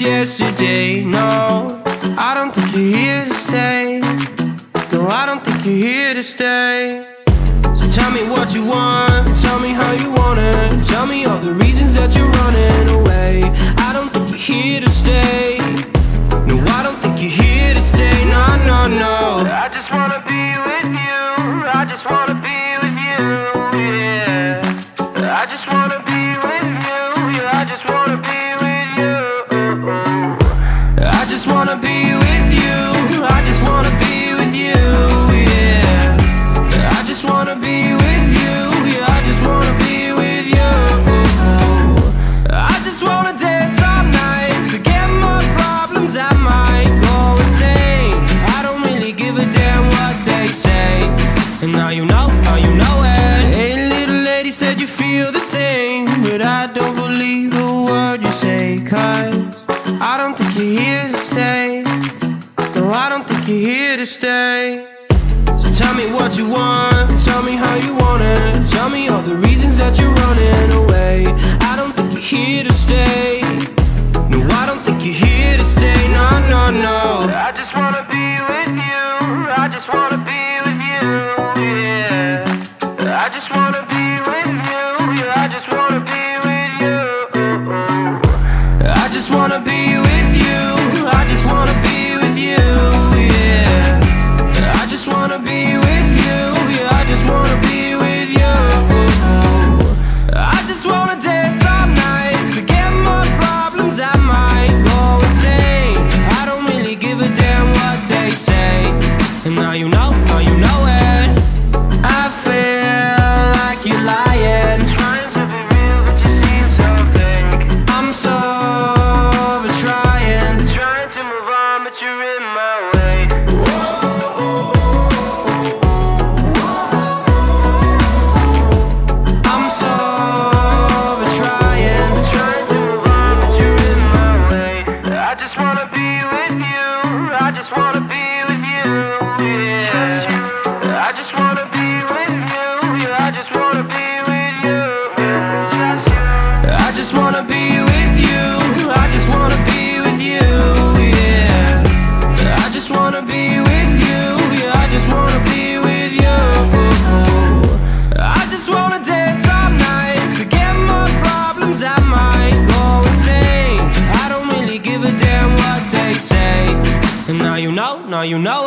yesterday. No, I don't think you're here to stay. No, I don't think you're here to stay. So tell me what you want, tell me how you want it. Tell me all the reasons that you're running away. I don't think you're here to stay. No, I don't think you're here to stay. No, no, no. I just wanna be with you. I just wanna be with you, yeah. I just wanna be with you. Yeah, I just wanna be with you. I just wanna be with you. I just wanna be with you, yeah. I just wanna be with you. Yeah, I just wanna be with you. I just wanna dance all night, forget my problems, I might go insane. I don't really give a damn what they say. And now you know it. Hey, little lady said you feel the same, but I don't believe a word you say, 'cause I don't think you're here to stay. No, I don't think you're here to stay. So tell me what you want, tell me how you want it. Tell me all the reasons that you're running away. I don't think you're here to stay. No, I don't think you're here to stay. No, no, no. I just wanna be with you. I just wanna be with you, yeah. I just wanna be with you. Yeah, I just wanna be with you. I just wanna be with you. I just wanna be with you, yeah. I just wanna be with you. Yeah, I just wanna be with you. I just wanna dance all night, forget my problems, I might go insane. I don't really give a damn what they say. And now you know it. I feel like you're lying, trying to be real, but you seem so fake. I'm so over trying to move on, but you're in my way. I'm so over trying to move on, but you're in my way. I just wanna be with you. I just wanna be with you, yeah. I just wanna be with you. Yeah, I just wanna be with you. I just wanna be with you. I just wanna be with you, yeah. I just wanna be with you. Yeah, I just wanna be with you. I just wanna dance all night, forget my problems, I might go insane. I don't really give a damn what they say. And now you know